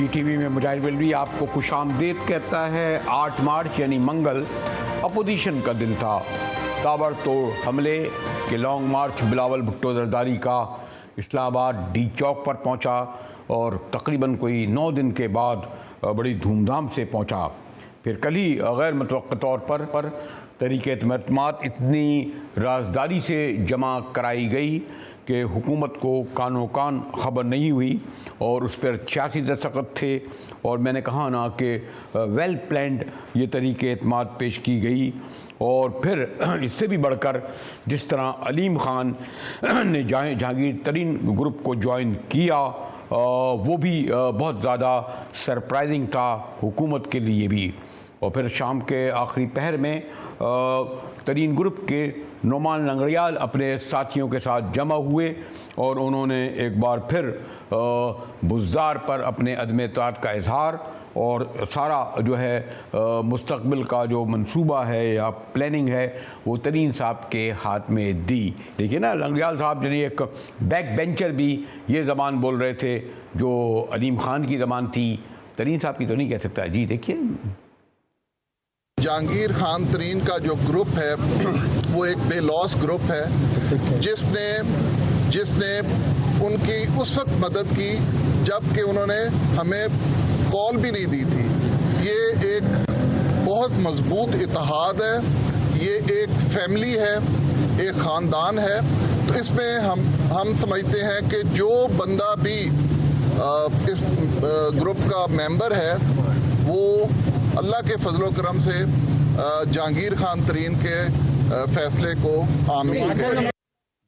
TV में मुजाहिद बलवी आपको खुशामदीद कहता है। 8 मार्च यानी मंगल अपोजिशन का दिन था। ताबड़तोड़ हमले के लॉन्ग मार्च बिलावल भुट्टो जरदारी का इस्लामाबाद डी चौक पर पहुंचा और तकरीबन कोई 9 दिन के बाद बड़ी धूमधाम से पहुंचा। फिर कल ही गैर मुतवक्का तौर पर तहरीक-ए-एतमाद इतनी राजदारी से जमा कराई गई कि हुकूमत को कानो कान ख़बर नहीं हुई और उस पर 86 दस्तखत थे। और मैंने कहा ना कि वेल प्लान्ड ये तहरीक-ए-एतमाद पेश की गई। और फिर इससे भी बढ़कर जिस तरह अलीम ख़ान ने जहांगीर तरीन ग्रुप को ज्वाइन किया वो भी बहुत ज़्यादा सरप्राइजिंग था हुकूमत के लिए भी। और फिर शाम के आखिरी पहर में तरीन ग्रुप के नोमान लंगड़ियाल अपने साथियों के साथ जमा हुए और उन्होंने एक बार फिर बुज़दार पर अपने अदम इत्तेहाद का इजहार और सारा जो है मुस्तकबिल का जो मंसूबा है या प्लानिंग है वो तरीन साहब के हाथ में दी। देखिए ना, लंगड़ियाल साहब यानी एक बैक बेंचर भी ये ज़बान बोल रहे थे जो अलीम ख़ान की ज़बान थी, तरीन साहब की तो नहीं कह सकता। जी देखिए, जहांगीर खान तरीन का जो ग्रुप है वो एक बेलॉस ग्रुप है जिसने उनकी उस वक्त मदद की जबकि उन्होंने हमें कॉल भी नहीं दी थी। ये एक बहुत मजबूत इत्तेहाद है, ये एक फैमिली है, एक ख़ानदान है। तो इसमें हम समझते हैं कि जो बंदा भी इस ग्रुप का मेंबर है वो अल्लाह के फजलो करम से जहांगीर खान तरीन के फैसले को आमीन करें।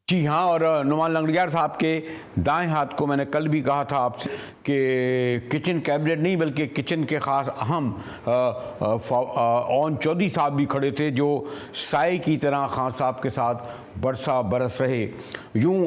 जी हाँ, और नुमान लंगड़ियाल साहब के दाएं हाथ को मैंने कल भी कहा था आपसे कि किचन कैबिनेट नहीं बल्कि किचन के ख़ास अहम ओन चौधरी साहब भी खड़े थे जो साए की तरह खान साहब के साथ बरसा बरस रहे। यूँ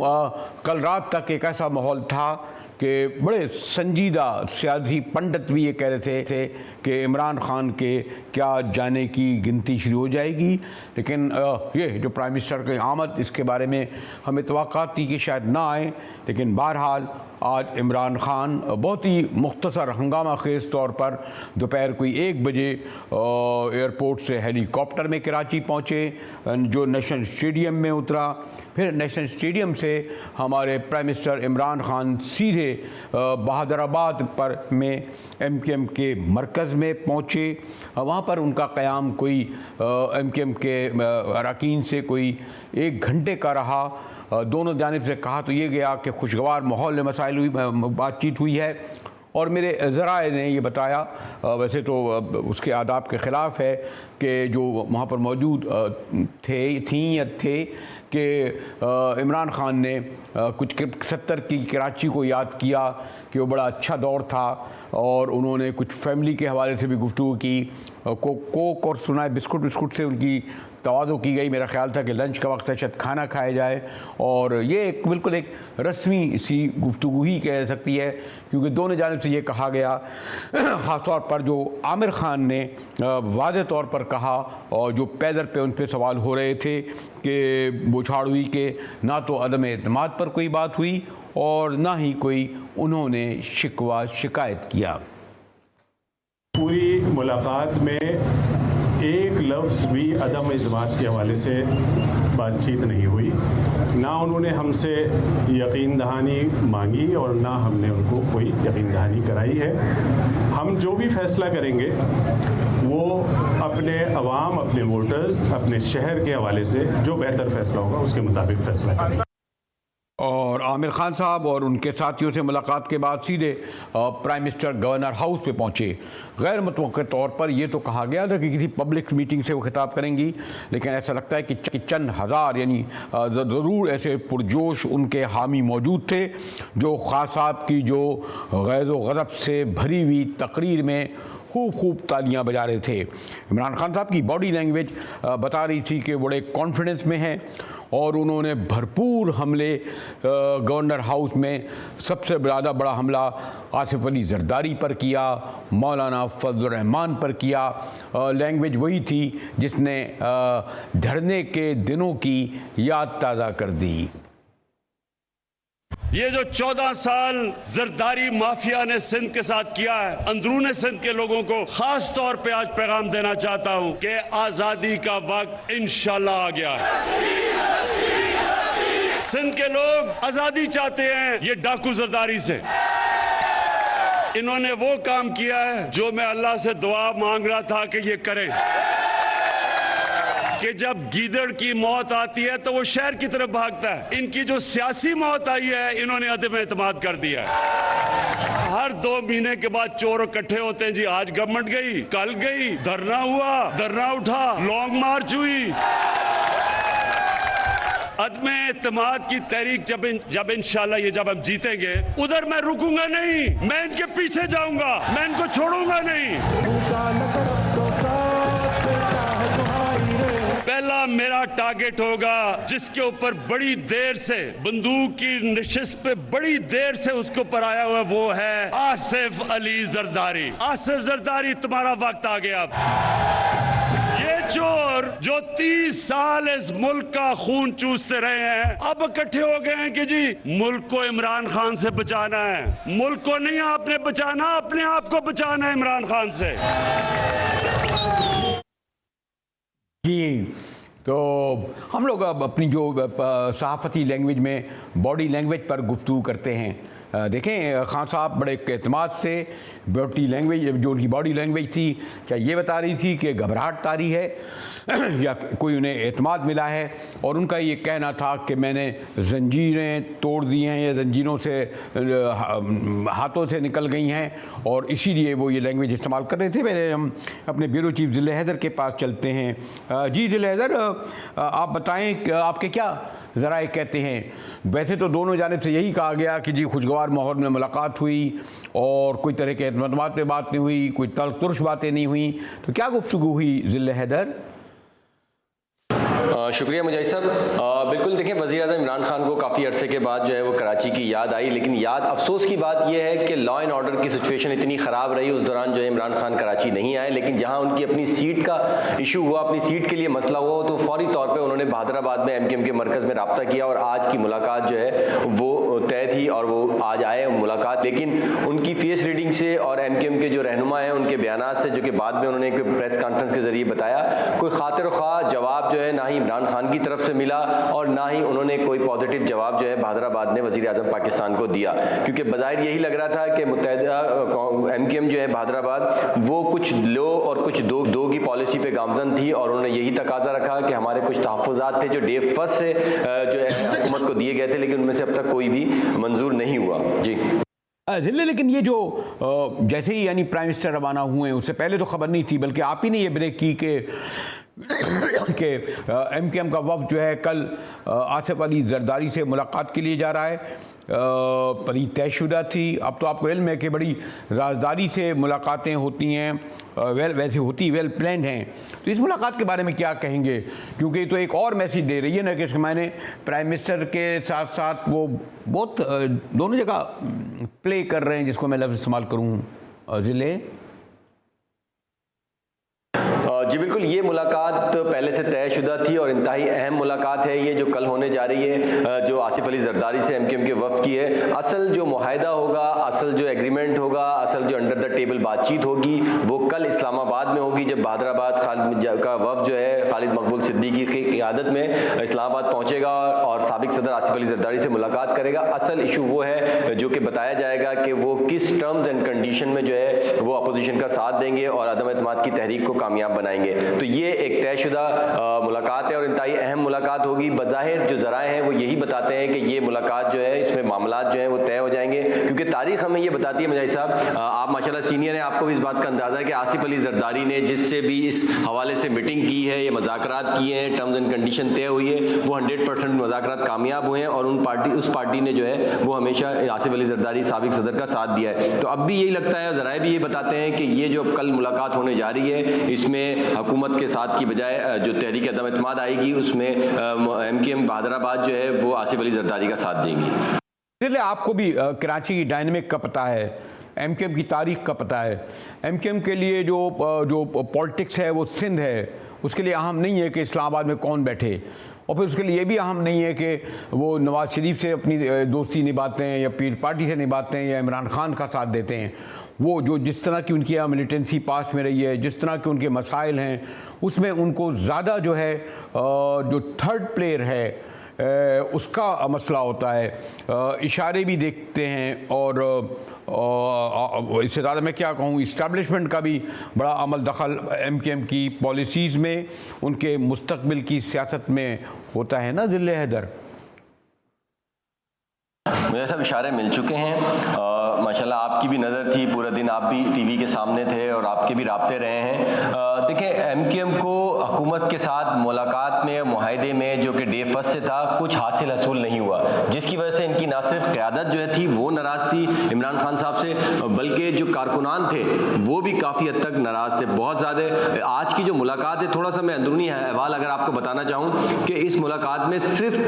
कल रात तक एक ऐसा माहौल था कि बड़े संजीदा सियासी पंडित भी ये कह रहे थे कि इमरान ख़ान के क्या जाने की गिनती शुरू हो जाएगी। लेकिन ये जो प्राइम मिनिस्टर की आमद, इसके बारे में हमें तवक्कात थी कि शायद ना आए। लेकिन बहरहाल आज इमरान ख़ान बहुत ही मुख्तसर हंगामा खेज़ तौर पर दोपहर कोई 1 बजे एयरपोर्ट से हेलीकॉप्टर में कराची पहुँचे, जो नेशनल स्टेडियम में उतरा। फिर नेशनल स्टेडियम से हमारे प्राइम मिनिस्टर इमरान ख़ान सीधे बहादुराबाद पर में MKM के मरकज़ में पहुँचे। वहाँ पर उनका क़याम कोई MKM के अरकान से कोई 1 घंटे का रहा। दोनों जानिब से कहा तो ये गया कि खुशगवार माहौल में मसाइल हुई, बातचीत हुई है। और मेरे ज़राए ने ये बताया, वैसे तो उसके आदाब के ख़िलाफ़ है कि जो वहाँ पर मौजूद थे कि इमरान ख़ान ने कुछ 70 की कराची को याद किया कि वो बड़ा अच्छा दौर था और उन्होंने कुछ फैमिली के हवाले से भी गुफ्तगू की। कोक और सुनाए बिस्कुट से उनकी तवाज़ो की गई। मेरा ख़्याल था कि लंच का वक्त है, शायद खाना खाया जाए। और ये बिल्कुल एक रस्मी सी गुफ्तगू ही कह सकती है क्योंकि दोनों जानिब से ये कहा गया, ख़ास तौर पर जो आमिर ख़ान ने वाज़े तौर पर कहा और जो पैदर पे उन पर सवाल हो रहे थे कि बौछार हुई कि ना तो अदम एतमाद पर कोई बात हुई और ना ही कोई उन्होंने शिकवा शिकायत किया। पूरी मुलाकात में एक लफ्ज़ भी अदम एतमाद के हवाले से बातचीत नहीं हुई। ना उन्होंने हमसे यकीन दहानी मांगी और ना हमने उनको कोई यकीन दहानी कराई है। हम जो भी फ़ैसला करेंगे वो अपने अवाम, अपने वोटर्स, अपने शहर के हवाले से जो बेहतर फ़ैसला होगा उसके मुताबिक फ़ैसला करेंगे। और आमिर ख़ान साहब और उनके साथियों से मुलाकात के बाद सीधे प्राइम मिनिस्टर गवर्नर हाउस पे पहुंचे। गैर मुतवक्का तौर पर यह तो कहा गया था कि किसी पब्लिक मीटिंग से वो खिताब करेंगी, लेकिन ऐसा लगता है कि चंद हज़ार यानी ज़रूर ऐसे पुरजोश उनके हामी मौजूद थे जो ख़ान साहब की जो गैज़ व ग़ज़ब से भरी हुई तकरीर में खूब तालियां बजा रहे थे। इमरान ख़ान साहब की बॉडी लैंग्वेज बता रही थी कि बड़े कॉन्फिडेंस में हैं और उन्होंने भरपूर हमले गवर्नर हाउस में सबसे ज़्यादा बड़ा हमला आसिफ अली जरदारी पर किया, मौलाना फजल रहमान पर किया। लैंग्वेज वही थी जिसने धरने के दिनों की याद ताज़ा कर दी। ये जो 14 साल जरदारी माफिया ने सिंध के साथ किया है, अंदरूने सिंध के लोगों को खास तौर पे आज पैगाम देना चाहता हूं कि आजादी का वक्त इंशाल्लाह आ गया है। सिंध के लोग आजादी चाहते हैं ये डाकू जरदारी से। इन्होंने वो काम किया है जो मैं अल्लाह से दुआ मांग रहा था कि ये करें, कि जब गीदड़ की मौत आती है तो वो शहर की तरफ भागता है। इनकी जो सियासी मौत आई है, इन्होंने अदम एतमाद कर दिया है। हर 2 महीने के बाद चोर इकट्ठे होते हैं जी, आज गवर्नमेंट गई, कल गई, धरना हुआ, धरना उठा, लॉन्ग मार्च हुई। अदम एतमाद की तहरीक जब इंशाल्लाह ये जब हम जीतेंगे, उधर मैं रुकूंगा नहीं, मैं इनके पीछे जाऊंगा, मैं इनको छोड़ूंगा नहीं। पहला मेरा टारगेट होगा जिसके ऊपर बड़ी देर से बंदूक की नशिस्त पे बड़ी देर से उसके ऊपर आया हुआ, वो है आसिफ अली जरदारी। आसिफ जरदारी, तुम्हारा वक्त आ गया। ये चोर जो 30 साल इस मुल्क का खून चूसते रहे हैं, अब इकट्ठे हो गए हैं कि जी मुल्क को इमरान खान से बचाना है। मुल्क को नहीं आपने बचाना, अपने आप को बचाना है इमरान खान से। जी, तो हम लोग अब अपनी जो सहाफ़ती लैंग्वेज में बॉडी लैंग्वेज पर गुफ्तगू करते हैं। देखें, खान साहब बड़े एतमाद से बॉडी लैंग्वेज, जो उनकी बॉडी लैंग्वेज थी, क्या ये बता रही थी कि घबराहट तारी है या कोई उन्हें एतमाद मिला है। और उनका ये कहना था कि मैंने जंजीरें तोड़ दी हैं या जंजीरों से हाथों से निकल गई हैं, और इसीलिए वो ये लैंग्वेज इस्तेमाल कर रहे थे। पहले हम अपने ब्यूरो चीफ ज़िले हैदर के पास चलते हैं। जी ज़िले हैदर, आप बताएं कि आपके क्या ज़राए कहते हैं। वैसे तो दोनों जानिब से यही कहा गया कि जी खुशगवार माहौल में मुलाकात हुई और कोई तरह के एतमाद पे बात नहीं हुई, कोई तुर्श बातें नहीं हुई, तो क्या गुफ्तगू हुई ज़िले हैदर? शुक्रिया मुजाहिद साहब। बिल्कुल, देखें, वज़ीर-ए-आज़म इमरान खान को काफ़ी अरसे के बाद जो है वो कराची की याद आई, लेकिन याद अफसोस की बात यह है कि लॉ एंड ऑर्डर की सिचुएशन इतनी ख़राब रही, उस दौरान जो है इमरान खान कराची नहीं आए। लेकिन जहां उनकी अपनी सीट का इशू हुआ, अपनी सीट के लिए मसला हुआ, तो फौरी तौर पर उन्होंने बहादराबाद में MKM के मरकज़ में रब्ता किया और आज की मुलाकात जो है वो तय थी और वो आज आए मुलाकात। लेकिन उनकी फेस रीडिंग से और MKM के जो रहनुमा हैं उनके बयानात से, जो कि बाद में उन्होंने एक प्रेस कॉन्फ्रेंस के जरिए बताया, कोई खातिर ख्वाह जवाब जो है ना ही इमरान खान की तरफ से मिला और ना ही उन्होंने कोई पॉजिटिव जवाब जो है बहादराबाद में वज़ीर आज़म पाकिस्तान को दिया। क्योंकि बज़ाहिर यही लग रहा था कि मुत्तहिदा MKM जो है बहादराबाद वो कुछ लो और कुछ दो की पॉलिसी पे गामजन थी, और उन्होंने यही तकाजा रखा कि हमारे कुछ तहफ़्फ़ुज़ात थे जो डे फर्स्ट से जो है हुकूमत को दिए गए थे, लेकिन उनमें से अब तक कोई भी मंजूर नहीं हुआ। जी ज़िले, लेकिन ये जो जैसे ही यानी प्राइम मिनिस्टर रवाना हुए, उससे पहले तो खबर नहीं थी, बल्कि आप ही ने ये ब्रेक की कि MKM का वफ़द जो है कल आसिफ अली जरदारी से मुलाकात के लिए जा रहा है। बड़ी तयशुदा थी। अब तो आपको इल्म है कि बड़ी राजदारी से मुलाकातें होती हैं, वैसे होती वेल प्लान्ड हैं। तो इस मुलाकात के बारे में क्या कहेंगे, क्योंकि तो एक और मैसेज दे रही है ना कि मैंने प्राइम मिनिस्टर के साथ साथ वो बहुत दोनों जगह प्ले कर रहे हैं, जिसको मैं लफ्ज़ इस्तेमाल करूँ ज़िले। जी बिल्कुल, ये मुलाकात पहले से तयशुदा थी और इंतहाई अहम मुलाकात है ये जो कल होने जा रही है, जो आसिफ अली जरदारी से MKM के वफ़द की है। असल जो मुआहिदा होगा, असल जो एग्रीमेंट होगा, असल जो अंडर द टेबल बातचीत होगी, वो कल इस्लामाबाद में होगी, जब बहादराबाद का वफ़द जो है खालिद मकबूल सिद्दीकी की क़ियादत में इस्लामाबाद पहुँचेगा और साबिक़ सदर आसिफ अली जरदारी से मुलाकात करेगा। असल इशू वो है जो कि बताया जाएगा कि वो किस टर्म्स एंड कंडीशन में जो है वो अपोजिशन का साथ देंगे और अदम एतमाद की तहरीक को कामयाब बनाएंगे। तो ये एक तयशुदा मुलाकात है और इंतहाई अहम मुलाकात होगी। बज़ाहिर जो ज़राए हैं वो यही बताते हैं कि ये मुलाकात जो है, इसमें मामलात जो हैं वो तय हो जाएंगे, क्योंकि तारीख हमें ये बताती है। मुजाहिद साहब, आप माशाल्लाह सीनियर हैं, आपको भी इस बात का अंदाज़ा है कि आसिफ अली जरदारी ने जिससे भी इस हवाले से मीटिंग की है या मुज़ाकरात किए हैं, टर्म्स एंड कंडीशन तय हुई है, वो 100% मुज़ाकरात कामयाब हुए हैं और उस पार्टी ने जो है वो हमेशा आसिफ अली जरदारी साबिक़ सदर का साथ दिया है। तो अब भी यही लगता है, ज़राए भी ये बताते हैं कि ये जो कल मुलाकात होने जा रही है, इसमें हुकूमत के साथ की बजाय जो तहरीक अदम एतमाद आएगी, उसमें MKM बहादराबाद जो है वो आसिफ अली जरदारी का साथ देंगी। इसलिए आपको भी कराची की डायनेमिक का पता है, MKM की तारीख का पता है। MKM के लिए जो पॉलिटिक्स है वो सिंध है, उसके लिए अहम नहीं है कि इस्लामाबाद में कौन बैठे। और फिर उसके लिए ये भी अहम नहीं है कि वो नवाज़ शरीफ से अपनी दोस्ती निभाते हैं या पीर पार्टी से निभाते हैं या इमरान खान का साथ देते हैं। वो जो जिस तरह की उनकी मिलिटेंसी पास में रही है, जिस तरह के उनके मसाइल हैं, उसमें उनको ज़्यादा जो है जो थर्ड प्लेयर है उसका मसला होता है। इशारे भी देखते हैं और इससे ज़्यादा मैं क्या कहूँ, इस्टेब्लिशमेंट का भी बड़ा अमल दखल MKM की पॉलिसीज़ में, उनके मुस्तकबिल की सियासत में होता है ना ज़िले हैदर। मुझे सब इशारे मिल चुके हैं। माशाल्लाह आपकी भी नज़र थी, पूरा दिन आप भी टीवी के सामने थे और आपके भी राब्ते रहे हैं। देखिए MKM को हुकूमत के साथ मुलाकात में, मुआहदे में जो कि डे फर्स्ट से था, कुछ हासिल हसूल नहीं हुआ, जिसकी वजह से इनकी ना सिर्फ क़यादत जो है थी वो नाराज़ थी इमरान खान साहब से, बल्कि जो कारकुनान थे वो भी काफ़ी हद तक नाराज़ थे, बहुत ज़्यादा। आज की जो मुलाकात है, थोड़ा सा मैं अंदरूनी अहवाल अगर आपको बताना चाहूँ कि इस मुलाकात में सिर्फ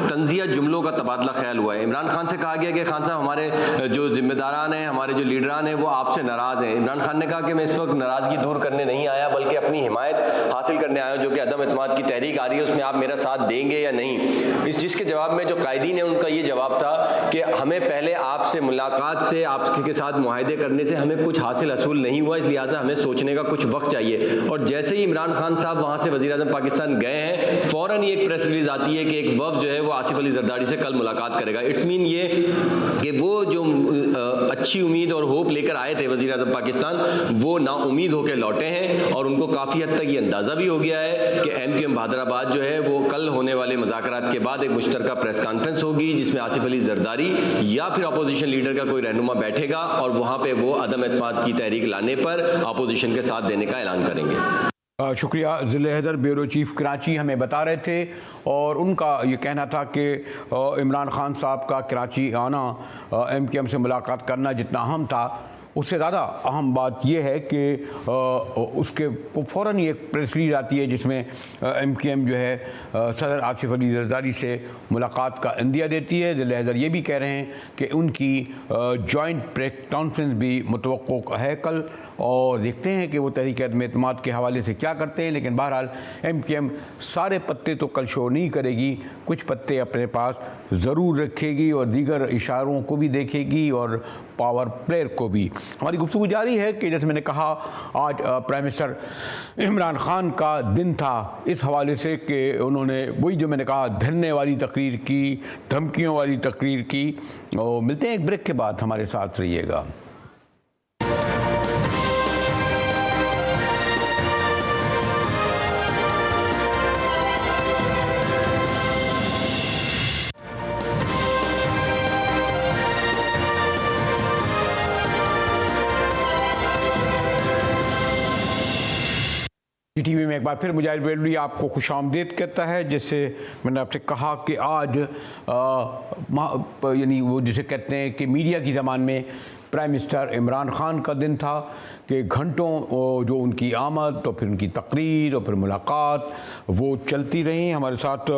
तंजिया जुमलों का तबादला ख्याल हुआ है। इमरान खान से कहा गया कि खान साहब हमारे जो जिम्मेदारान हैं, हमारे जो लीडरान हैं वो आपसे नाराज़ हैं। इमरान खान ने कहा कि मैं इस वक्त नाराज़गी दूर करने नहीं आया बल्कि अपनी हिमायत हासिल करने आया हूं, जो कि अदम एतमाद की तहरीक आ रही है उसमें आप मेरा साथ देंगे या नहीं। जिसके जवाब में जो कायदीन है उनका ये जवाब था कि हमें पहले आपसे मुलाकात से, आपके साथ मुआहदे करने से हमें कुछ हासिल हसूल नहीं हुआ, इसलिए हमें सोचने का कुछ वक्त चाहिए। और जैसे ही इमरान खान साहब वहाँ से वज़ीर आज़म पाकिस्तान गए हैं, फ़ौरन ही एक प्रेस रिलीज आती है कि एक वफ़द जो है वो आसिफ अली जरदारी से कल मुलाकात करेगा। इट्स मीन ये कि वो जो अच्छी उम्मीद और होप लेकर आए थे वज़ीर आज़म पाकिस्तान, वो नाउमीद होकर लौटे हैं और उनको काफ़ी हद तक ये अंदाज़ा भी हो गया है कि MKM बहादराबाद जो है वो कल होने वाले मुज़ाकरात के बाद एक मुश्तरका प्रेस कॉन्फ्रेंस होगी जिसमें आसिफ अली जरदारी या फिर अपोजिशन लीडर का कोई रहनुमा बैठेगा और वहाँ पे वो अदम एतमाद की तहरीक लाने पर अपोजिशन के साथ देने का ऐलान करेंगे। शुक्रिया। ज़िले हैदर ब्यूरो चीफ कराची हमें बता रहे थे और उनका ये कहना था कि इमरान खान साहब का कराची आना, MKM से मुलाकात करना जितना अहम था, उससे ज़्यादा अहम बात यह है कि उसके को फ़ौरन ही एक प्रेस रिलीज आती है जिसमें MKM जो है सदर आसिफ अली जरदारी से मुलाकात का इंदिया देती है। ज़िले हैदर ये भी कह रहे हैं कि उनकी जॉइंट प्रेस कॉन्फ्रेंस भी मुतवक्को है कल, और देखते हैं कि वो तहरीक एतमाद के हवाले से क्या करते हैं। लेकिन बहरहाल MKM सारे पत्ते तो कल शो नहीं करेगी, कुछ पत्ते अपने पास ज़रूर रखेगी और दीगर इशारों को भी देखेगी और पावर प्लेयर को भी। हमारी गुफ्तगू जारी है कि जैसे मैंने कहा, आज प्राइम मिनिस्टर इमरान खान का दिन था इस हवाले से कि उन्होंने वही जो मैंने कहा धरने वाली तकरीर की, धमकियों वाली तकरीर की। और मिलते हैं एक ब्रेक के बाद, हमारे साथ रहिएगा। टीवी में एक बार फिर मुजाहिद बेलवी आपको खुशामदीद कहता है। जैसे मैंने आपसे कहा कि आज यानी वो जिसे कहते हैं कि मीडिया की ज़बान में प्राइम मिनिस्टर इमरान खान का दिन था कि घंटों जो उनकी आमद, तो फिर उनकी तकरीर और फिर मुलाकात वो चलती रही। हमारे साथ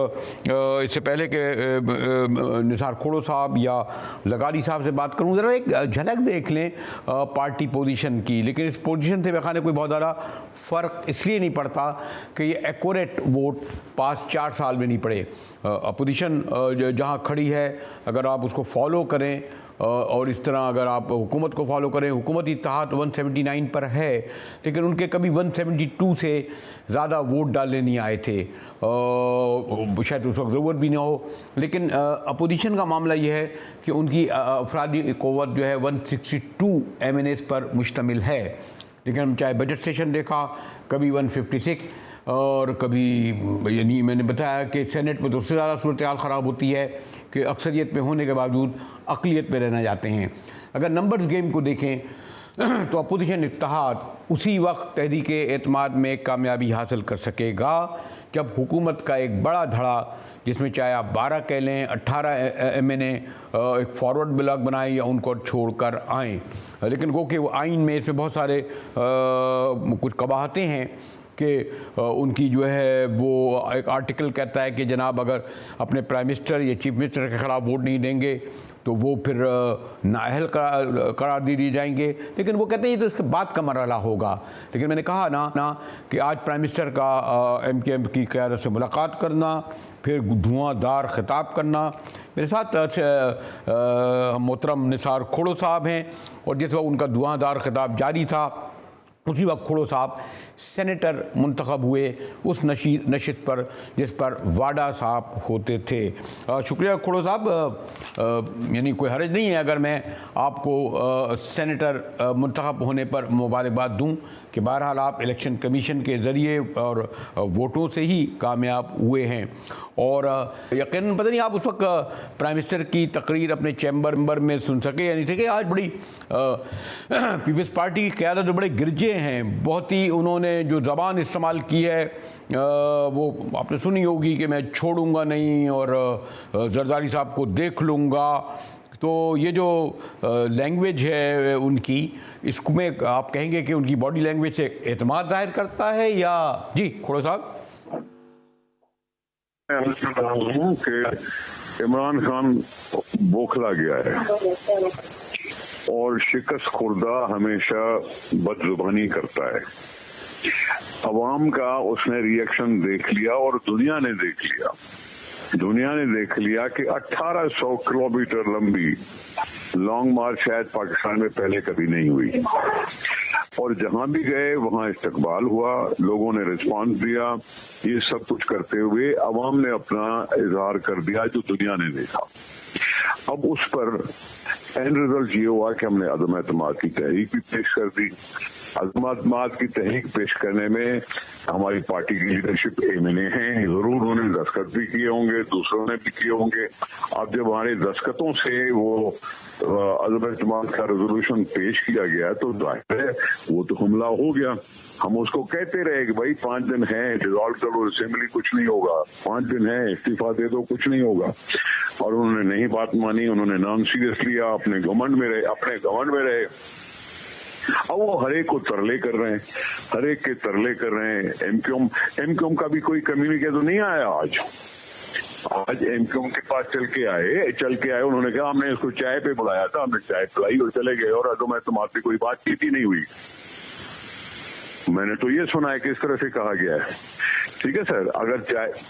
इससे पहले कि निसार खोड़ो साहब या ज़गारी साहब से बात करूं, ज़रा एक झलक देख लें पार्टी पोजीशन की। लेकिन इस पोजीशन से मेरे ख्याल में कोई बहुत ज़्यादा फ़र्क इसलिए नहीं पड़ता कि ये एक्यूरेट वोट पास 4 साल में नहीं पड़े। अपोजिशन जहाँ खड़ी है, अगर आप उसको फॉलो करें और इस तरह अगर आप हुकूमत को फॉलो करें, हुकूमती इत्तेहाद 179 पर है, लेकिन उनके कभी 172 से ज़्यादा वोट डालने नहीं आए थे, शायद उस वक्त ज़रूरत भी ना हो। लेकिन अपोजिशन का मामला यह है कि उनकी अफरादी क़ुव्वत जो है 162 MNAs पर मुश्तमिल है। लेकिन हम चाहे बजट सेशन देखा, कभी 156 और कभी, यानी मैंने बताया कि सेनेट में तो उससे ज़्यादा सूरत हाल ख़राब होती है कि अक्सरियत में होने के बावजूद अक़लियत में रहना जाते हैं। अगर नंबर्स गेम को देखें तो अपोजिशन इत्तेहाद उसी वक्त तहरीक एतमाद में कामयाबी हासिल कर सकेगा जब हुकूमत का एक बड़ा धड़ा, जिसमें चाहे आप 12 कह लें, 18 MNA एक फॉरवर्ड ब्लॉक बनाए या उनको छोड़कर आएँ। लेकिन वो कि वो आइन में इसमें बहुत सारे कुछ कबाहतें हैं कि उनकी जो है वो एक आर्टिकल कहता है कि जनाब अगर अपने प्राइम मिनिस्टर या चीफ मिनिस्टर के ख़िलाफ़ वोट नहीं देंगे तो वो फिर नाअहल करार दे दिए जाएंगे। लेकिन वो कहते हैं ये तो इसके बाद का मरहला होगा। लेकिन मैंने कहा ना कि आज प्राइम मिनिस्टर का MKM की क़यादत से मुलाकात करना, फिर धुआंधार खिताब करना। मेरे साथ मोहतरम निसार खोड़ो साहब हैं, और जिस वक्त उनका धुआंधार खिताब जारी था उसी वक्त खोड़ो साहब सेनेटर मुंतखब हुए उस नशिस्त पर जिस पर वाडा साहब होते थे। शुक्रिया खोड़ो साहब, यानी कोई हर्ज नहीं है अगर मैं आपको सेनेटर मुंतखब होने पर मुबारकबाद दूं कि बहरहाल आप इलेक्शन कमीशन के ज़रिए और वोटों से ही कामयाब हुए हैं। और यकीनन पता नहीं आप उस वक्त प्राइम मिनिस्टर की तकरीर अपने चैम्बर में सुन सके या नहीं सके। आज बड़ी पीपल्स पार्टी की क़यादत बड़े गिरजे हैं, बहुत ही उन्होंने जो ज़बान इस्तेमाल की है वो आपने सुनी होगी कि मैं छोड़ूंगा नहीं और जरदारी साहब को देख लूँगा। तो ये जो लैंग्वेज है उनकी, इसमें आप कहेंगे कि उनकी बॉडी लैंग्वेज से एतमाद जाहिर करता है या? जी खोड़ो साहब। मैं अर्ज कर रहा हूँ कि इमरान खान बौखला गया है और शिकस्त खुर्दा हमेशा बदजुबानी करता है। अवाम का उसने रिएक्शन देख लिया और दुनिया ने देख लिया। दुनिया ने देख लिया कि 1800 किलोमीटर लंबी लॉन्ग मार्च शायद पाकिस्तान में पहले कभी नहीं हुई, और जहां भी गए वहां इस्तकबाल हुआ, लोगों ने रिस्पांस दिया। ये सब कुछ करते हुए अवाम ने अपना इजहार कर दिया जो दुनिया ने देखा। अब उस पर एंड रिजल्ट ये हुआ कि हमने अदम एतमाद की तहरीक भी पेश कर दी। अदम एतमाद की तहरीक पेश करने में हमारी पार्टी की लीडरशिप एमएनए हैं, जरूर उन्होंने दस्तखत भी किए होंगे, दूसरों ने भी किए होंगे। अब जब हमारे दस्तखतों से वो अदम एतमाद का रेजोल्यूशन पेश किया गया तो जाहिर है वो तो हमला हो गया। हम उसको कहते रहे कि भाई 5 दिन है, डिसॉल्व करो असेंबली, कुछ नहीं होगा, 5 दिन है, इस्तीफा दे दो, कुछ नहीं होगा। और उन्होंने नहीं बात मानी, उन्होंने नॉन सीरियस लिया, अपने घमंड में रहे। अब वो हरेक को तरले कर रहे हैं, हरेक के तरले कर रहे हैं। एमक्यूएम का भी कोई कम्युनिके तो नहीं आया आज एमक्यूएम के पास चल के आए। उन्होंने कहा हमने इसको चाय पे बुलाया था, हमने चाय पिलाई और चले गए, और अदम एतमाद पे कोई बातचीत ही नहीं हुई। मैंने तो ये सुना है कि इस तरह से कहा गया है। ठीक है सर, अगर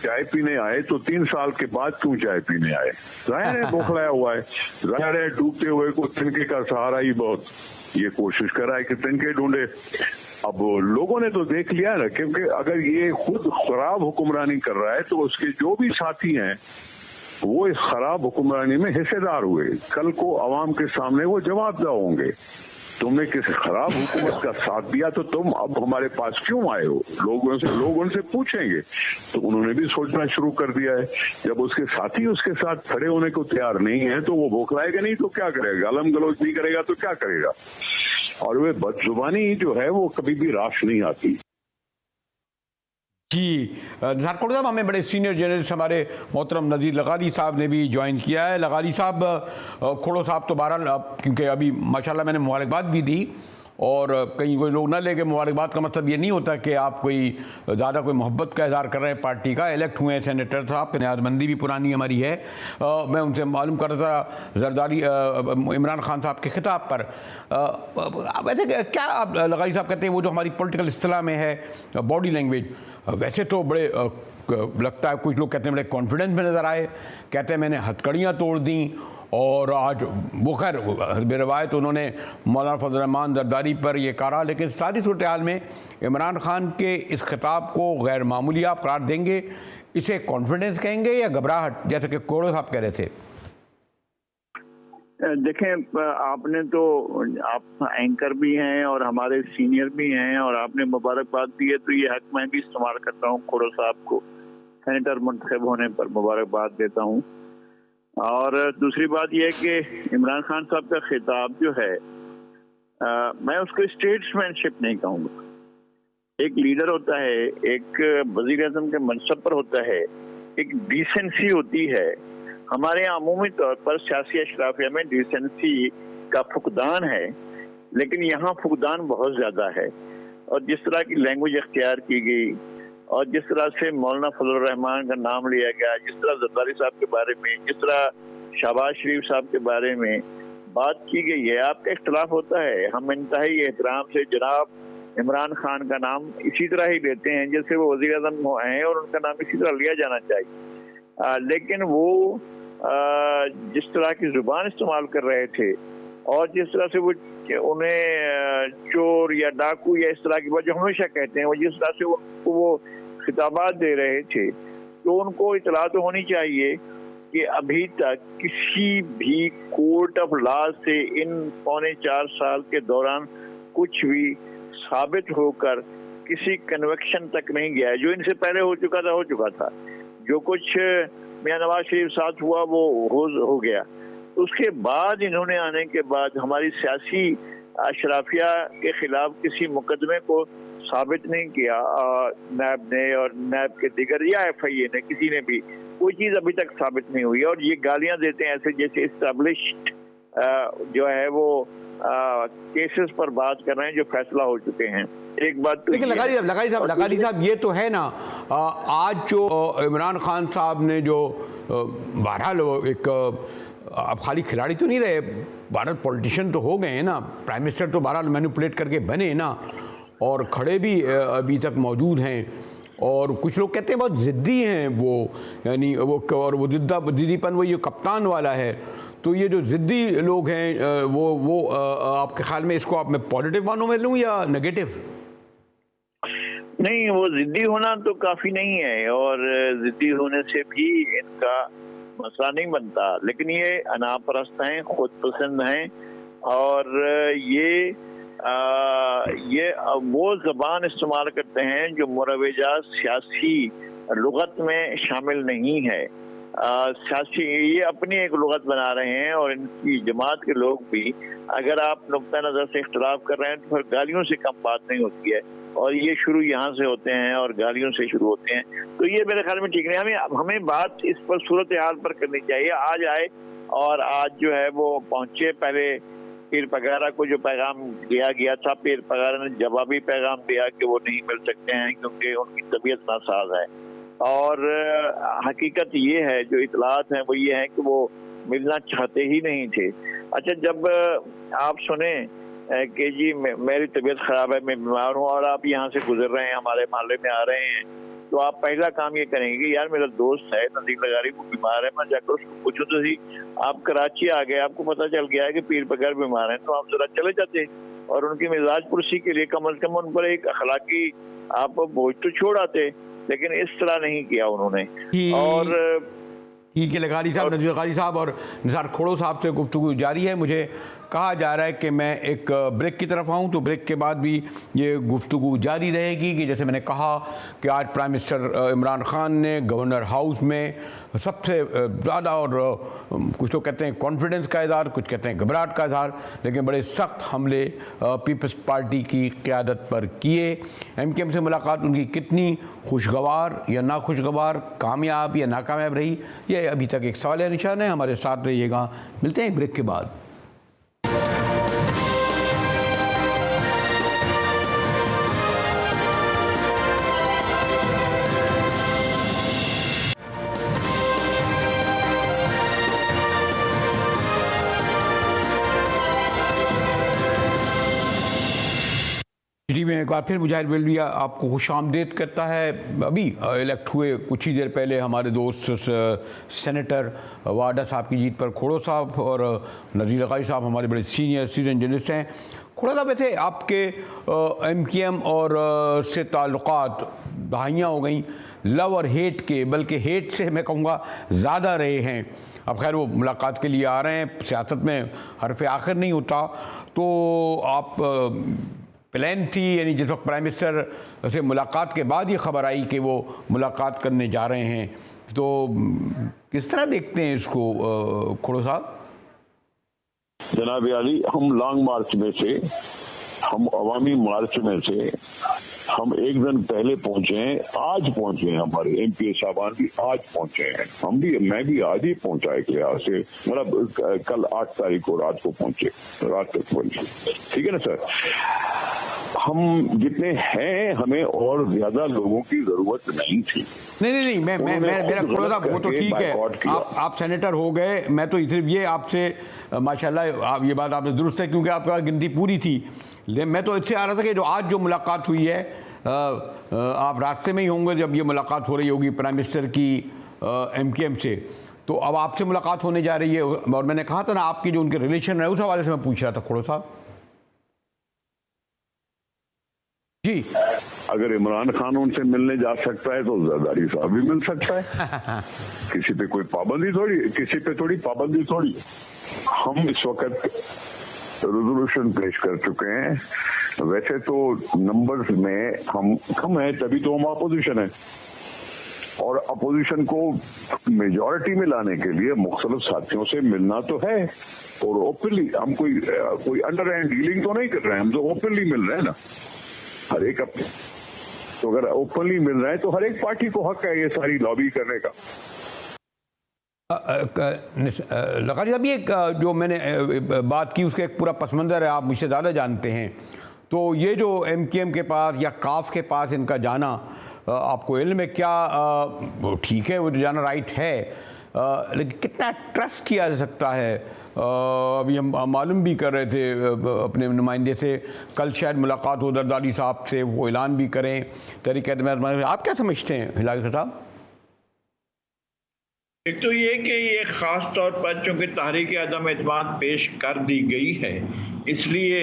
चाय पीने आए तो 3 साल के बाद क्यों चाय पीने आए? जाहिर है बौखलाया हुआ है, जाहिर है डूबते हुए को तिनके का सहारा ही बहुत, ये कोशिश कर रहा है कि तिनके ढूंढे। अब लोगों ने तो देख लिया ना, क्योंकि अगर ये खुद खराब हुक्मरानी कर रहा है तो उसके जो भी साथी हैं वो इस खराब हुक्मरानी में हिस्सेदार हुए। कल को अवाम के सामने वो जवाबदेह होंगे, तुमने किसी खराब हुकूमत का साथ दिया तो तुम अब हमारे पास क्यों आए हो? लोग उनसे पूछेंगे। तो उन्होंने भी सोचना शुरू कर दिया है। जब उसके साथी उसके साथ खड़े होने को तैयार नहीं है तो वो बौखलाएगा नहीं तो क्या करेगा? गालम गलौज नहीं करेगा तो क्या करेगा? और वे बदजुबानी जो है वो कभी भी रास नहीं आती। जी निसार खोड़ो साहब, हमें बड़े सीनियर जर्नलिस्ट हमारे मोहतरम नज़ीर लगाली साहब ने भी ज्वाइन किया है। लगाली साहब, खोड़ो साहब तो बहरहाल क्योंकि अभी माशाल्लाह मैंने मुबारकबाद भी दी, और कहीं कोई लोग ना लेके मुबारकबाद का मतलब ये नहीं होता कि आप कोई ज़्यादा कोई मोहब्बत का इज़हार कर रहे हैं पार्टी का। इलेक्ट हुए हैं सेनेटर साहब, न्याज़मंदी भी पुरानी हमारी है। मैं उनसे मालूम कर रहा था जरदारी इमरान खान साहब के खिताब पर। वैसे क्या आप लगाली साहब कहते हैं वो जो हमारी पॉलिटिकल इस्तिलाह में है बॉडी लैंग्वेज, वैसे तो बड़े लगता है, कुछ लोग कहते हैं बड़े कॉन्फिडेंस में नज़र आए, कहते हैं मैंने हथकड़ियाँ तोड़ दी, और आज वो खैर बेरवायत उन्होंने मौलाना फजल रहमान जरदारी पर ये कहा। लेकिन सारी सूरत हाल में इमरान खान के इस खिताब को गैर मामूली आप करार देंगे? इसे कॉन्फिडेंस कहेंगे या घबराहट, जैसे कि खोड़ो साहब कह रहे थे? देखें, आपने तो, आप एंकर भी हैं और हमारे सीनियर भी हैं और आपने मुबारकबाद दी है, तो ये हक मैं भी इस्तेमाल करता हूँ। खोड़ो साहब को सेनेटर मुंतखब होने पर मुबारकबाद देता हूँ। और दूसरी बात यह है कि इमरान खान साहब का खिताब जो है, मैं उसको स्टेट्समैनशिप नहीं कहूँगा। एक लीडर होता है, एक वज़ीर आज़म के मनसब पर होता है, एक डिसेंसी होती है। हमारे यहाँ अमूमी तौर पर सियासी अशराफिया में डिसेंसी का फुकदान है, लेकिन यहाँ फुकदान बहुत ज़्यादा है। और जिस तरह की लैंग्वेज इख्तियार की गई और जिस तरह से मौलाना फजल रहमान का नाम लिया गया, जिस तरह जरदारी साहब के बारे में, जिस तरह शहबाज शरीफ साहब के बारे में बात की गई है, आपका इख्तलाफ होता है। हम इंतहाई एहतराम से जनाब इमरान खान का नाम इसी तरह ही लेते हैं जैसे वो वज़ीर आज़म हैं और उनका नाम इसी तरह लिया जाना चाहिए। लेकिन वो जिस तरह की जुबान इस्तेमाल कर रहे थे और जिस तरह से वो उन्हें चोर या डाकू या इस तरह की बात जो हमेशा कहते हैं, वो जिस तरह से उनको वो खिताबात दे रहे थे, तो उनको इतला तो होनी चाहिए कि अभी तक किसी भी कोर्ट ऑफ लॉ से इन 3.25 साल के दौरान कुछ भी साबित होकर किसी कन्विक्शन तक नहीं गया है। जो इनसे पहले हो चुका था। जो कुछ मियां नवाज शरीफ साथ हुआ वो हो गया। उसके बाद इन्होंने आने के बाद हमारी सियासी अशराफिया के खिलाफ किसी मुकदमे को साबित नहीं किया, नैब ने और नैब के दिगर या FIA ने, किसी ने भी कोई चीज़ अभी तक साबित नहीं हुई। और ये गालियां देते हैं ऐसे जैसे इस्टेब्लिश्ड जो है वो केसेस पर बात कर रहे हैं जो फैसला हो चुके हैं। एक बात तो लेकिन लगारी साहब ये तो है ना, आज जो इमरान खान साहब ने जो बहरहाल एक अब खाली खिलाड़ी तो नहीं रहे, भारत पॉलिटिशियन तो हो गए हैं ना, प्राइम मिनिस्टर तो बहरहाल मैनिपुलेट करके बने ना, और खड़े भी अभी तक मौजूद हैं। और कुछ लोग कहते हैं बहुत ज़िद्दी हैं वो, यानी वो ज़िद्दीपन वो ये कप्तान वाला है। तो ये जो ज़िद्दी लोग हैं वो आपके ख्याल में इसको आप मैं पॉजिटिव मानूं में लूँ या नेगेटिव? नहीं, वो ज़िद्दी होना तो काफ़ी नहीं है और ज़िद्दी होने से भी इनका मसला नहीं बनता, लेकिन ये अनापरस्त हैं, खुद पसंद हैं और ये वो ज़बान इस्तेमाल करते हैं जो मुरवजा सियासी लुगत में शामिल नहीं है। सियासी ये अपनी एक लुगत बना रहे हैं और इनकी जमात के लोग भी, अगर आप नुक्ता नज़र से इख्तलाफ कर रहे हैं तो फिर गालियों से कम बात नहीं होती है और ये शुरू यहाँ से होते हैं और गालियों से शुरू होते हैं। तो ये मेरे ख्याल में ठीक नहीं। हमें बात इस पर सूरत हाल पर करनी चाहिए। आज आए और आज जो है वो पहुँचे, पहले पीर पगारा को जो पैगाम दिया गया था, पीर पगारा ने जवाबी पैगाम दिया कि वो नहीं मिल सकते हैं क्योंकि उनकी तबीयत नासाज है। और हकीकत ये है, जो इतलात हैं वो ये है कि वो मिलना चाहते ही नहीं थे। अच्छा, जब आप सुने कि जी मेरी तबीयत ख़राब है, मैं बीमार हूँ और आप यहाँ से गुजर रहे हैं, हमारे मोहल्ले में आ रहे हैं, तो आप पहला काम ये करेंगे कि यार मेरा दोस्त है नज़ीर लगारी, वो बीमार है, मैं जाकर उसको पूछूं तो सही। आप कराची आ गए, आपको पता चल गया है कि पीर पगार बीमार हैं, तो आप जरा चले जाते और उनकी मिजाज पुरसी के लिए कम से कम उन पर एक अखलाकी आप बोझ तो छोड़ आते, लेकिन इस तरह नहीं किया उन्होंने। और ठीक है लगारी साहब, नज़ीर लगारी साहब और निसार खोड़ो साहब से गुफ्तगू जारी है। मुझे कहा जा रहा है कि मैं एक ब्रेक की तरफ आऊँ, तो ब्रेक के बाद भी ये गुफ्तगू जारी रहेगी कि जैसे मैंने कहा कि आज प्राइम मिनिस्टर इमरान खान ने गवर्नर हाउस में सबसे ज़्यादा, और कुछ लोग कहते हैं कॉन्फिडेंस का इज़हार, कुछ कहते हैं घबराहट का इज़हार, लेकिन बड़े सख्त हमले पीपल्स पार्टी की क़यादत पर किए। MKM से मुलाकात उनकी कितनी खुशगवार या नाखुशगवार, कामयाब या नाकामयाब रही, ये अभी तक एक सवाल निशान है। हमारे साथ रहिएगा, मिलते हैं ब्रेक के बाद। में एक बार फिर मुजाहिर बेलविया आपको खुशामदीद करता है। अभी इलेक्ट हुए कुछ ही देर पहले हमारे दोस्त सेनेटर वाडा साहब की जीत पर खोड़ो साहब और नज़ीर लगारी साहब हमारे बड़े सीनियर सिटीजन जर्नलिस्ट हैं। खोड़ो साहब, वैसे आपके MKM और से ताल्लुकात दहाइयाँ हो गई लव और हेट के, बल्कि हेट से मैं कहूँगा ज़्यादा रहे हैं। अब खैर वो मुलाकात के लिए आ रहे हैं, सियासत में हरफ आखिर नहीं होता, तो आप प्लान थी, यानी जिस वक्त प्राइम मिनिस्टर से मुलाकात के बाद ये खबर आई कि वो मुलाकात करने जा रहे हैं, तो किस तरह देखते हैं इसको खोड़ो साहब? जनाब आली, हम लॉन्ग मार्च में से, हम अवामी मार्च में से हम एक दिन पहले पहुंचे हैं, आज पहुंचे हैं। हमारे MPA साहबान भी आज पहुंचे हैं, मैं भी आज ही पहुंचा एक लिहाज से, मतलब कल 8 तारीख को रात को पहुंचे, रात तक पहुंचे, ठीक है ना सर। हम जितने हैं हमें और ज्यादा लोगों की जरूरत नहीं थी। नहीं, मैं मेरा खुद साहब वो तो ठीक है, आप सेनेटर हो गए, मैं तो सिर्फ ये आपसे माशाल्लाह आप ये बात आपने दुरुस्त है क्योंकि आपका गिनती पूरी थी, लेकिन मैं तो इससे आ रहा था कि जो आज जो मुलाकात हुई है आप रास्ते में ही होंगे जब ये मुलाकात हो रही होगी प्राइम मिनिस्टर की MKM से, तो अब आपसे मुलाकात होने जा रही है और मैंने कहा था ना आपके जो उनके रिलेशन है उस हवाले से मैं पूछ रहा था खोड़ो साहब जी। अगर इमरान खान उनसे मिलने जा सकता है तो जरदारी साहब भी मिल सकता है। किसी पे कोई पाबंदी थोड़ी, किसी पे थोड़ी पाबंदी थोड़ी। हम इस वक्त रेजोल्यूशन पेश कर चुके हैं, वैसे तो नंबर्स में हम कम है तभी तो हम अपोजिशन है, और अपोजिशन को मेजॉरिटी में लाने के लिए मुख्तलिफ साथियों से मिलना तो है, और ओपनली हम कोई अंडर हैंड डीलिंग तो नहीं कर रहे हैं, हम तो ओपनली मिल रहे हैं ना हर एक अपने। तो अगर ओपनली मिल रहा है तो हर एक पार्टी को हक है ये सारी लॉबी करने का। लखारी साहब ये जो मैंने बात की उसका एक पूरा पस मंज़र है, आप मुझसे ज़्यादा जानते हैं, तो ये जो MKM के पास या काफ के पास इनका जाना आपको इल्म है क्या? ठीक है वो जाना राइट है, लेकिन कितना ट्रस्ट किया जा सकता है? अभी हम मालूम भी कर रहे थे अपने नुमाइंदे से, कल शायद मुलाकात हो जरदारी साहब से, वो ऐलान भी करें तहरीक अदम। आप क्या समझते हैं हिलाल साहब? एक तो ये कि ये ख़ास तौर पर चूँकि तहरीक अदम एतमाद पेश कर दी गई है, इसलिए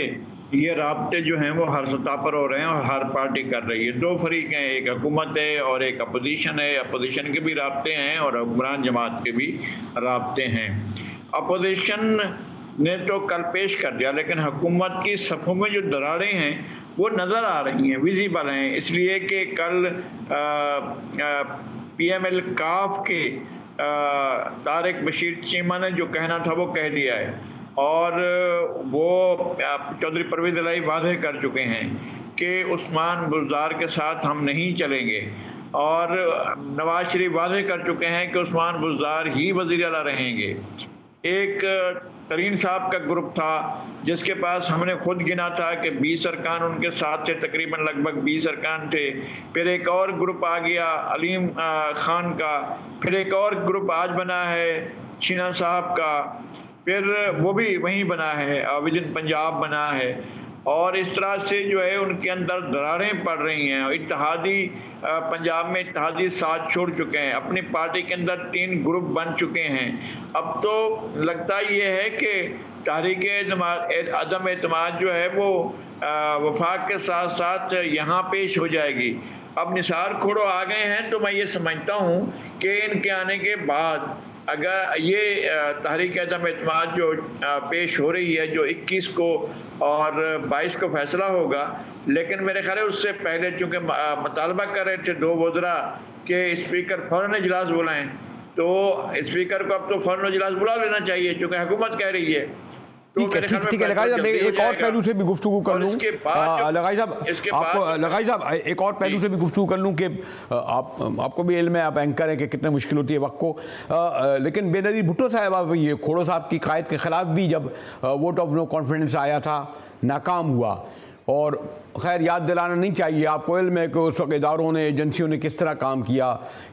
ये राब्ते जो हैं वो हर सतह पर हो रहे हैं और हर पार्टी कर रही है। दो फरीक हैं, एक हुकूमत है और एक अपोजिशन है। अपोजिशन के भी राब्ते हैं और हुक्मरान जमात के भी राब्ते हैं। अपोजिशन ने तो कल पेश कर दिया, लेकिन हुकूमत की सफ़ों में जो दरारें हैं वो नज़र आ रही हैं, विजिबल हैं, इसलिए कि कल PML काफ के तारिक बशीर चीमा ने जो कहना था वो कह दिया है, और वो चौधरी परवेज़ इलाही वादे कर चुके हैं कि उस्मान बुज़दार के साथ हम नहीं चलेंगे, और नवाज शरीफ वादे कर चुके हैं कि उस्मान बुज़दार ही वज़ीर आला रहेंगे। एक तरीन साहब का ग्रुप था जिसके पास हमने खुद गिना था कि 20 अरकान उनके साथ थे, तकरीबन लगभग 20 अरकान थे। फिर एक और ग्रुप आ गया अलीम खान का, फिर एक और ग्रुप आज बना है शीना साहब का, फिर वो भी वहीं बना है, विजन पंजाब बना है, और इस तरह से जो है उनके अंदर दरारें पड़ रही हैं। और इत्तेहादी पंजाब में इत्तेहादी साथ छोड़ चुके हैं, अपनी पार्टी के अंदर 3 ग्रुप बन चुके हैं। अब तो लगता ये है कि तहरीक अदम एतमाद जो है वो वफाक के साथ साथ यहाँ पेश हो जाएगी। अब निसार खोड़ो आ गए हैं, तो मैं ये समझता हूँ कि इनके आने के बाद अगर ये तहरीक अदम एतमाद जो पेश हो रही है, जो 21 को और 22 को फैसला होगा, लेकिन मेरे ख्याल है उससे पहले चूँकि मुतालबा कर रहे थे 2 वज़रा के स्पीकर फ़ौरन इजलास बुलाएं, तो स्पीकर को अब तो फ़ौरन इजलास बुला लेना चाहिए चूँकि हुकूमत कह रही है। ठीक है लगाई साहब एक और पहलू से भी गुफ्तगू कर लूँ, लगाई साहब एक और पहलू से भी गुफ्तगू कर लूँ कि आपको भी इल्म है, आप एंकर हैं कि कितनी मुश्किल होती है वक्त को, लेकिन बेनज़ीर भुट्टो साहब अब ये खोड़ो साहब की कायद के ख़िलाफ़ भी जब वोट ऑफ नो कॉन्फिडेंस आया था नाकाम हुआ, और खैर याद दिलाना नहीं चाहिए, आपको इल्म है कि उस वक्त इदारों ने एजेंसियों ने किस तरह काम किया।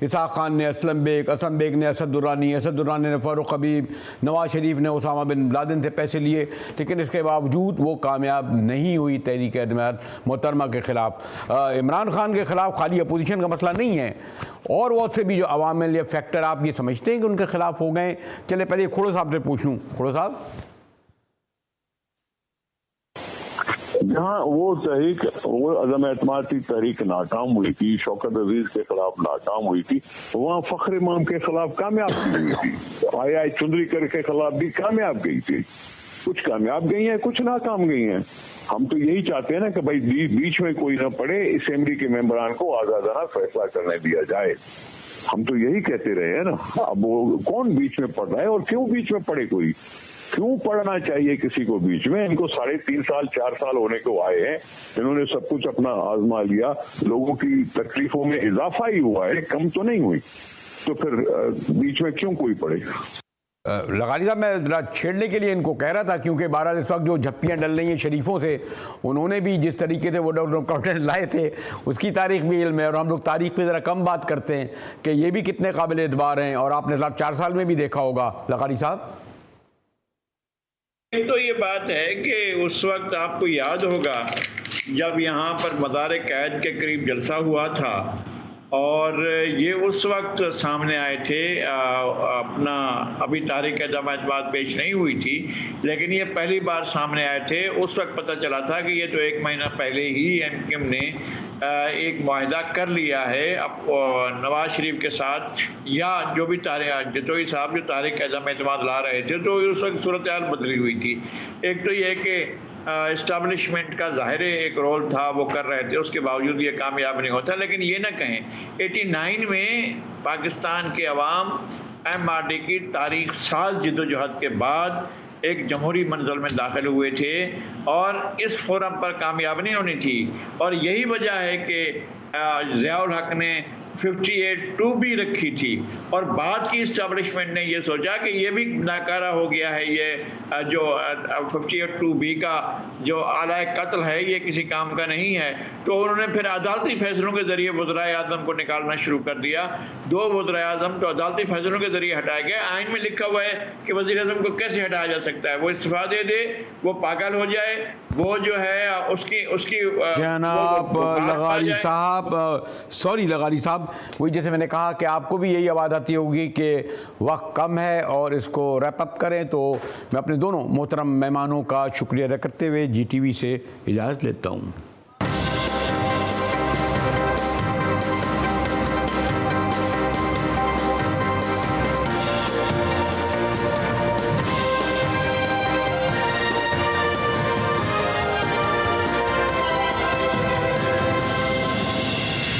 इसहाक खान ने असलम बेग ने असद दुर्रानी ने फ़ारूक हबीब, नवाज शरीफ ने उसामा बिन लादेन से पैसे लिए, लेकिन इसके बावजूद वो कामयाब नहीं हुई तहरीक अदम मोहतरमा के ख़िलाफ़। इमरान खान के ख़िलाफ़ खाली अपोजिशन का मसला नहीं है, और बहुत से भी जो अवामिल या फैक्टर आप ये समझते हैं कि उनके ख़िलाफ़ हो गए। चले पहले खोड़ो साहब से पूछ लूँ, खोड़ो साहब जहाँ वो अदम एतमाद की तहरीक नाकाम हुई थी, शौकत अजीज के खिलाफ नाकाम हुई थी, वहाँ फख्र इमाम के खिलाफ कामयाब गई थी, आई चुंदरीकर के खिलाफ भी कामयाब गई थी। कुछ कामयाब गई हैं, कुछ नाकाम गई हैं। हम तो यही चाहते हैं ना कि भाई बीच में कोई ना पड़े, असेंबली के मेंबरान को आजादाना फैसला करने दिया जाए। हम तो यही कहते रहे हैं ना। अब वो कौन बीच में पड़ रहा है और क्यों बीच में पड़े, कोई क्यों पढ़ना चाहिए किसी को बीच में? इनको 3.5 साल 4 साल होने को आए हैं, इन्होंने सब कुछ अपना आजमा लिया, लोगों की तकलीफों में इजाफा ही हुआ है, कम तो नहीं हुई, तो फिर बीच में क्यों कोई पड़ेगा? लगानी साहब, मैं जरा छेड़ने के लिए इनको कह रहा था, क्योंकि बहरहाल इस वक्त जो झप्पियाँ डल रही हैं शरीफों से, उन्होंने भी जिस तरीके से वो डॉक्टर लाए थे उसकी तारीख भी इल्म है, और हम लोग तारीख पे ज़रा कम बात करते हैं कि ये भी कितने काबिल एतबार हैं, और आपने साहब 4 साल में भी देखा होगा। लगानी साहब, एक तो ये बात है कि उस वक्त आपको याद होगा जब यहाँ पर मदार कैद के करीब जलसा हुआ था, और ये उस वक्त सामने आए थे, अपना अभी तारीख एतमाद पेश नहीं हुई थी, लेकिन ये पहली बार सामने आए थे। उस वक्त पता चला था कि ये तो 1 महीना पहले ही MQM ने एक मुआहदा कर लिया है अब नवाज शरीफ के साथ, या जो भी जतोई साहब जो तारीख एतमाद ला रहे थे, तो उस वक्त सूरत हाल बदली हुई थी। एक तो ये कि इस्टेब्लिशमेंट का ज़ाहिर एक रोल था, वो कर रहे थे, उसके बावजूद ये कामयाब नहीं होता। लेकिन ये ना कहें 89 में पाकिस्तान के अवाम MRD की तारीख साल जिद्दोजहद के बाद एक जमहूरी मंजिल में दाखिल हुए थे, और इस फोरम पर कामयाब नहीं होनी थी। और यही वजह है कि ज़ियाउल हक ने 58(2) भी रखी थी, और बाद की इस्टेब्लिशमेंट ने ये सोचा कि ये भी नाकारा हो गया है, ये जो 58(2) का जो आला कत्ल है ये किसी काम का नहीं है। तो उन्होंने फिर अदालती फैसलों के ज़रिए वज़राए आज़म को निकालना शुरू कर दिया। 2 वज़राए आज़म तो अदालती फैसलों के ज़रिए हटाए गए। आइन में लिखा हुआ है कि वज़ीर आज़म को कैसे हटाया जा सकता है, वो इस्तीफ़ा दे दे, वो पागल हो जाए, वो जो है उसकी जनाब लगारी साहब, सॉरी लगारी साहब, वही जैसे मैंने कहा कि आपको भी यही आवाज़ आती होगी कि वक्त कम है और इसको रैप अप करें, तो मैं अपने दोनों मोहतरम मेहमानों का शुक्रिया अदा करते हुए GTV से इजाज़त लेता हूँ।